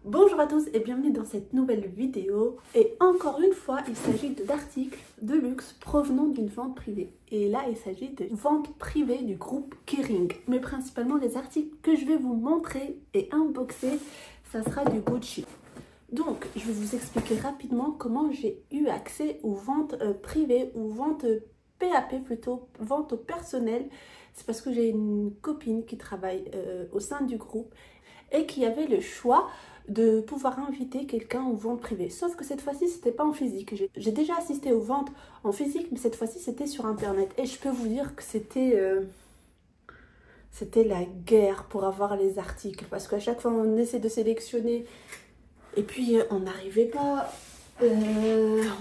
Bonjour à tous et bienvenue dans cette nouvelle vidéo. Et encore une fois, il s'agit d'articles de luxe provenant d'une vente privée. Et là, il s'agit de vente privée du groupe Kering. Mais principalement, les articles que je vais vous montrer et unboxer, ça sera du Gucci. Donc, je vais vous expliquer rapidement comment j'ai eu accès aux ventes privées ou ventes PAP plutôt, vente au personnel. C'est parce que j'ai une copine qui travaille au sein du groupe et qui avait le choix de pouvoir inviter quelqu'un aux ventes privées. Sauf que cette fois-ci, c'était pas en physique. J'ai déjà assisté aux ventes en physique, mais cette fois-ci, c'était sur Internet. Et je peux vous dire que c'était la guerre pour avoir les articles. Parce qu'à chaque fois, on essaie de sélectionner et puis on n'arrivait pas.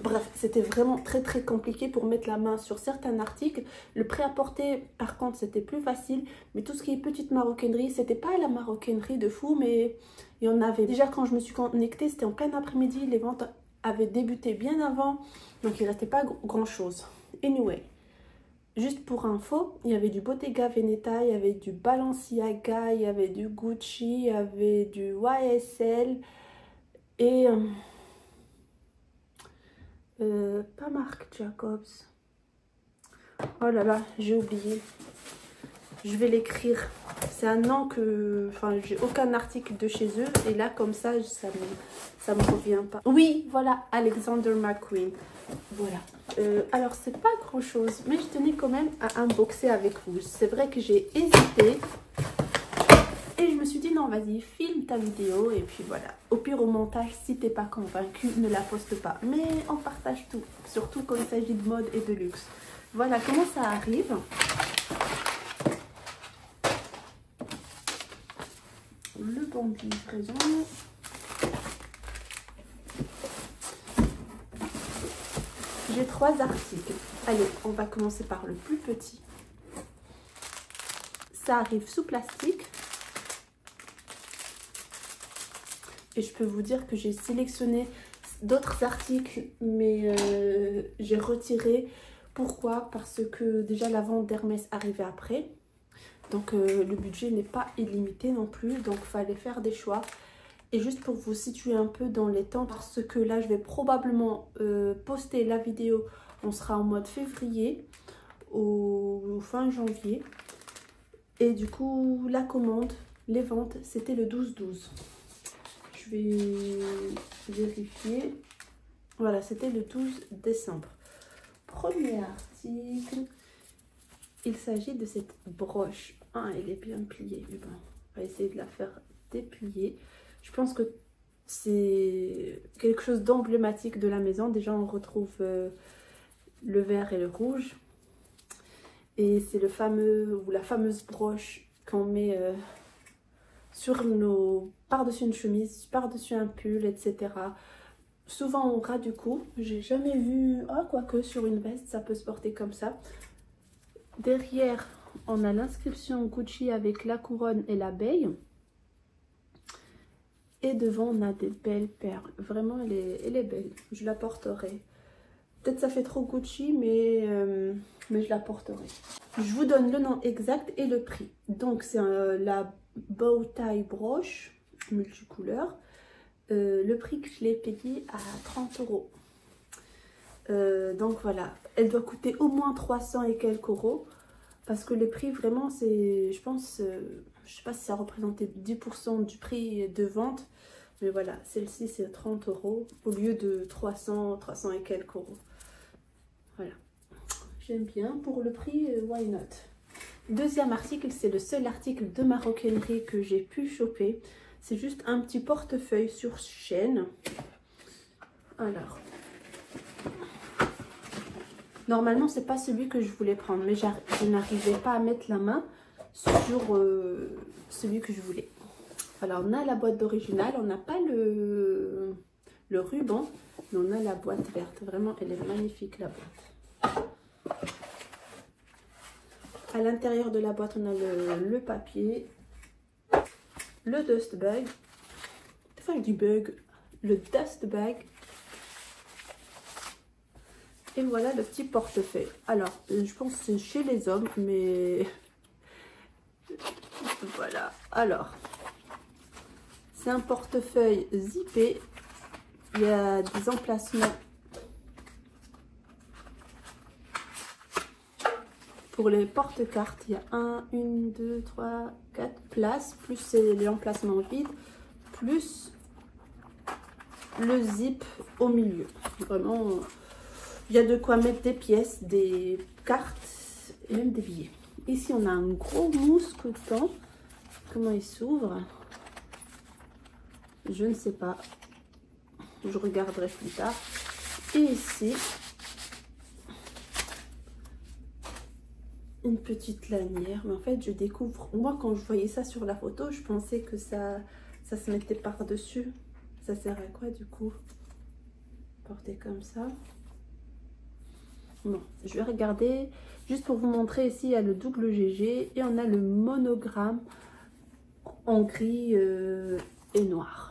Bref, c'était vraiment très compliqué pour mettre la main sur certains articles. Le prêt-à-porter, par contre, c'était plus facile. Mais tout ce qui est petite maroquinerie, c'était pas la maroquinerie de fou, mais il y en avait. Déjà, quand je me suis connectée, c'était en plein après-midi. Les ventes avaient débuté bien avant, donc il restait pas grand-chose. Anyway, juste pour info, il y avait du Bottega Veneta, il y avait du Balenciaga, il y avait du Gucci, il y avait du YSL et... pas Marc Jacobs. Oh là là, j'ai oublié. Je vais l'écrire. C'est un nom que... Enfin, j'ai aucun article de chez eux. Et là, comme ça me revient pas. Oui, voilà, Alexander McQueen. Voilà. Alors, c'est pas grand-chose. Mais je tenais quand même à unboxer avec vous. C'est vrai que j'ai hésité. Et je me suis dit, non, vas-y, filme ta vidéo. Et puis voilà. Au pire, au montage, si t'es pas convaincu, ne la poste pas. Mais on partage tout. Surtout quand il s'agit de mode et de luxe. Voilà comment ça arrive. Le bon de livraison. J'ai 3 articles. Allez, on va commencer par le plus petit. Ça arrive sous plastique. Et je peux vous dire que j'ai sélectionné d'autres articles, mais j'ai retiré. Pourquoi? Parce que déjà la vente d'Hermès arrivait après. Donc le budget n'est pas illimité non plus. Donc il fallait faire des choix. Et juste pour vous situer un peu dans les temps, parce que là je vais probablement poster la vidéo. On sera en mode février au fin janvier. Et du coup la commande, les ventes, c'était le 12-12. Je vais vérifier. Voilà, c'était le 12 décembre. Premier article. Il s'agit de cette broche. Ah, elle est bien pliée. Mais bon, on va essayer de la faire déplier. Je pense que c'est quelque chose d'emblématique de la maison. Déjà, on retrouve le vert et le rouge. Et c'est le fameux ou la fameuse broche qu'on met sur nos par-dessus une chemise, par-dessus un pull, etc. Souvent au ras du cou. J'ai jamais vu... Ah, quoique sur une veste, ça peut se porter comme ça. Derrière, on a l'inscription Gucci avec la couronne et l'abeille. Et devant, on a des belles perles. Vraiment, elle est belle. Je la porterai. Peut-être ça fait trop Gucci, mais je la porterai. Je vous donne le nom exact et le prix. Donc, c'est la bow tie broche multicouleur. Le prix que je l'ai payé à 30 €. Donc voilà, elle doit coûter au moins 300 et quelques euros. Parce que le prix vraiment c'est, je pense, je sais pas si ça représentait 10% du prix de vente. Mais voilà, celle-ci c'est 30 € au lieu de 300 et quelques euros. Voilà, j'aime bien. Pour le prix, why not? Deuxième article, c'est le seul article de maroquinerie que j'ai pu choper. C'est juste un petit portefeuille sur chaîne. Alors, normalement, c'est pas celui que je voulais prendre, mais je n'arrivais pas à mettre la main sur celui que je voulais. Alors, on a la boîte d'original, on n'a pas le ruban, mais on a la boîte verte. Vraiment, elle est magnifique, la boîte. À l'intérieur de la boîte, on a le papier, le dust bag, des fois je dis bug, le dust bag. Et voilà le petit portefeuille. Alors, je pense que c'est chez les hommes, mais voilà. Alors, C'est un portefeuille zippé. Il y a des emplacements pour les porte-cartes. Il y a 1, 2, 3, 4 places, plus les emplacements vides, plus le zip au milieu. Vraiment, il y a de quoi mettre des pièces, des cartes et même des billets. Ici, on a un gros mousqueton. Comment il s'ouvre? Je ne sais pas. Je regarderai plus tard. Et ici, une petite lanière. Mais en fait, je découvre... Moi, quand je voyais ça sur la photo, je pensais que ça se mettait par-dessus. Ça sert à quoi, du coup? Porter comme ça. Bon, je vais regarder. Juste pour vous montrer, ici, il y a le double GG. Et on a le monogramme en gris et noir.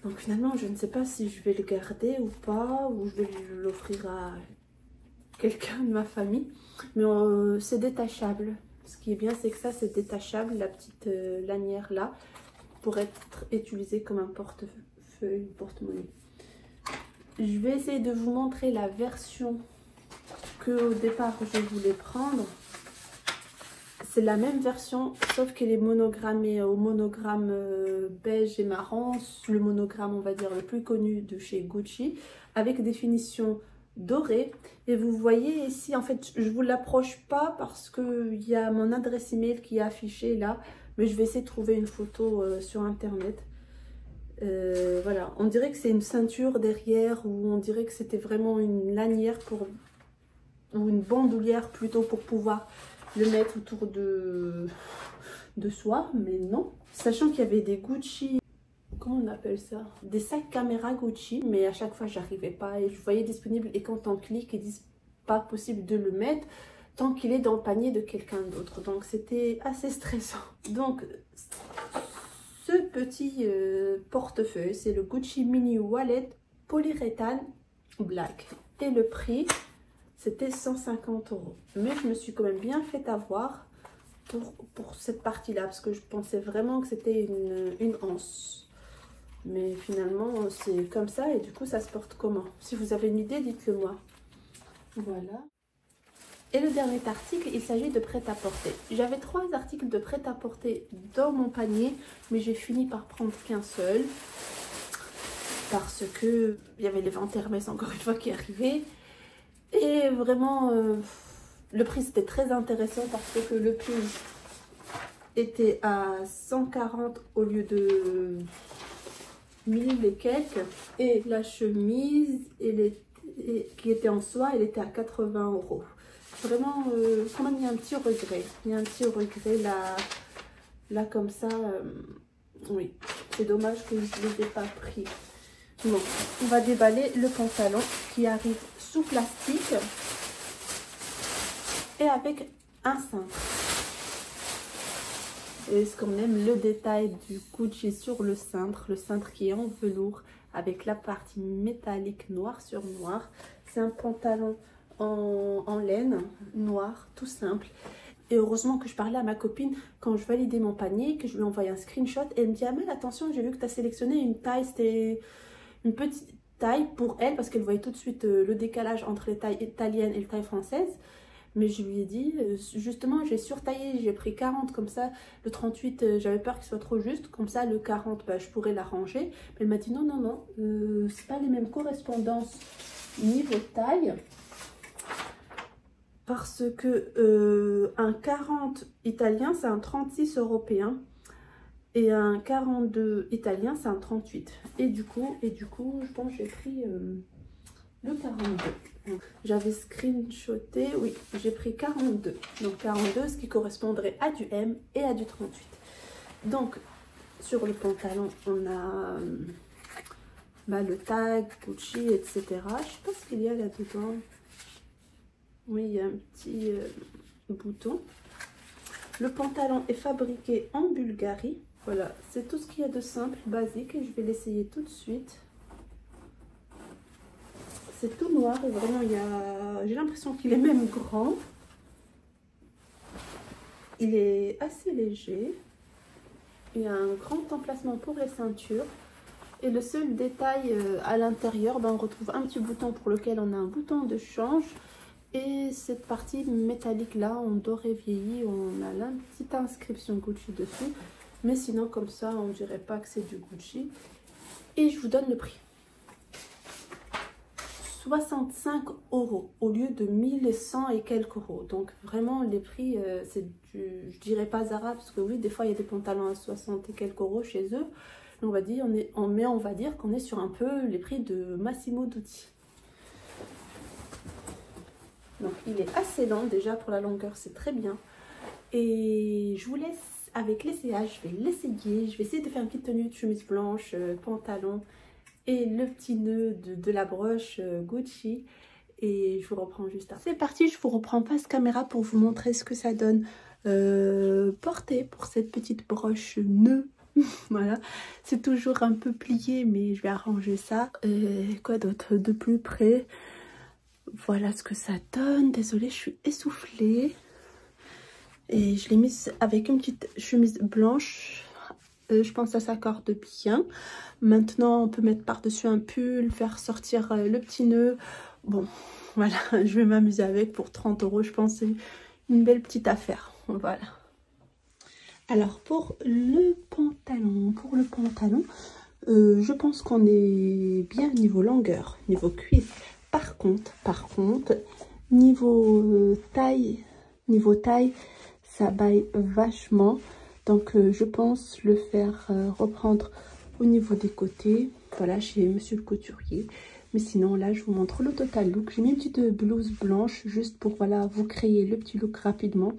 Donc finalement, je ne sais pas si je vais le garder ou pas, ou je vais l'offrir à quelqu'un de ma famille. Mais c'est détachable. Ce qui est bien, c'est que ça, c'est détachable, la petite lanière là, pour être utilisée comme un portefeuille, porte-monnaie. Je vais essayer de vous montrer la version que au départ je voulais prendre. C'est la même version, sauf qu'elle est monogrammée au monogramme beige et marron, le monogramme, on va dire, le plus connu de chez Gucci, avec des finitions dorées. Et vous voyez ici, en fait, je ne vous l'approche pas parce qu'il y a mon adresse email qui est affichée là, mais je vais essayer de trouver une photo sur internet. Voilà, on dirait que c'est une ceinture derrière, ou on dirait que c'était vraiment une lanière pour, ou une bandoulière plutôt, pour pouvoir le mettre autour de soi, mais non. Sachant qu'il y avait des Gucci, comment on appelle ça? Des sacs caméra Gucci, mais à chaque fois j'arrivais pas et je voyais disponible, et quand on clique, ils disent pas possible de le mettre tant qu'il est dans le panier de quelqu'un d'autre. Donc c'était assez stressant. Donc ce petit portefeuille, c'est le Gucci Mini Wallet Polyuréthane Black. Et le prix, c'était 150 €. Mais je me suis quand même bien fait avoir pour cette partie-là, parce que je pensais vraiment que c'était une anse. Mais finalement, c'est comme ça, et du coup, ça se porte comment? Si vous avez une idée, dites-le moi. Voilà. Et le dernier article, il s'agit de prêt-à-porter. J'avais 3 articles de prêt-à-porter dans mon panier, mais j'ai fini par prendre qu'un seul. Parce que il y avait les ventes Hermès, encore une fois, qui arrivaient. Et vraiment, le prix c'était très intéressant parce que le prix était à 140 au lieu de 1000 et quelques. Et la chemise, qui était en soie, elle était à 80 €. Vraiment, quand même, il y a un petit regret. Il y a un petit regret là comme ça. Oui, c'est dommage que je ne les ai pas pris. Bon, on va déballer le pantalon qui arrive sous plastique et avec un cintre. Et ce qu'on aime, le détail du Gucci sur le cintre qui est en velours avec la partie métallique noir sur noir. C'est un pantalon en laine noir, tout simple. Et heureusement que je parlais à ma copine quand je validais mon panier, que je lui ai envoyé un screenshot. Et elle me dit: Amel, attention, j'ai vu que tu as sélectionné une taille, c'était une petite taille pour elle, parce qu'elle voyait tout de suite le décalage entre les tailles italiennes et les tailles françaises. Mais je lui ai dit, justement, j'ai surtaillé, j'ai pris 40, comme ça, le 38, j'avais peur qu'il soit trop juste, comme ça, le 40, bah, je pourrais l'arranger. Mais elle m'a dit, non, non, non, c'est pas les mêmes correspondances niveau taille. Parce que un 40 italien, c'est un 36 européen. Et un 42 italien, c'est un 38. Et du coup, je pense que j'ai pris le 42. J'avais screenshoté, oui, j'ai pris 42. Donc 42, ce qui correspondrait à du M et à du 38. Donc, sur le pantalon, on a le tag, Gucci, etc. Je ne sais pas ce qu'il y a là-dedans. Oui, il y a un petit bouton. Le pantalon est fabriqué en Bulgarie. Voilà, c'est tout ce qu'il y a de simple, basique, et je vais l'essayer tout de suite. C'est tout noir et vraiment, j'ai l'impression qu'il est même grand. Il est assez léger. Il y a un grand emplacement pour les ceintures. Et le seul détail à l'intérieur, ben, on retrouve un petit bouton pour lequel on a un bouton de change. Et cette partie métallique là, en doré vieilli, on a la petite inscription Gucci dessus. Mais sinon, comme ça, on dirait pas que c'est du Gucci. Et je vous donne le prix. 65 € au lieu de 1100 et quelques euros. Donc vraiment les prix, c'est du, je dirais pas Zara, parce que oui, des fois il y a des pantalons à 60 et quelques euros chez eux. On va dire, on va dire qu'on est sur un peu les prix de Massimo Dutti. Donc il est assez lent déjà, pour la longueur c'est très bien. Et je vous laisse avec l'essayage, je vais l'essayer. Je vais essayer de faire une petite tenue de chemise blanche, pantalon et le petit nœud de la broche Gucci. Et je vous reprends juste après. C'est parti, je vous reprends face caméra pour vous montrer ce que ça donne porté pour cette petite broche nœud. Voilà, c'est toujours un peu plié, mais je vais arranger ça. Quoi d'autre de plus près? Voilà ce que ça donne. Désolée, je suis essoufflée. Et je l'ai mise avec une petite chemise blanche. Je pense que ça s'accorde bien. Maintenant, on peut mettre par-dessus un pull, faire sortir le petit nœud. Bon, voilà, je vais m'amuser avec pour 30 €. Je pense que c'est une belle petite affaire. Voilà. Alors, pour le pantalon, je pense qu'on est bien niveau longueur, niveau cuisse. Par contre, niveau taille, ça baille vachement. Donc, je pense le faire reprendre au niveau des côtés. Voilà, chez Monsieur le Couturier. Mais sinon, là, je vous montre le total look. J'ai mis une petite blouse blanche juste pour, voilà, vous créer le petit look rapidement.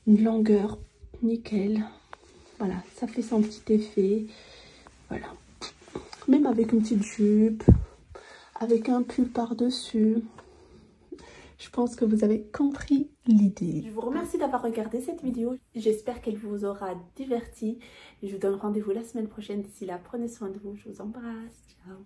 Une longueur nickel. Voilà, ça fait son petit effet. Voilà. Même avec une petite jupe, avec un pull par-dessus. Je pense que vous avez compris l'idée. Je vous remercie d'avoir regardé cette vidéo. J'espère qu'elle vous aura diverti. Je vous donne rendez-vous la semaine prochaine. D'ici là, prenez soin de vous. Je vous embrasse. Ciao.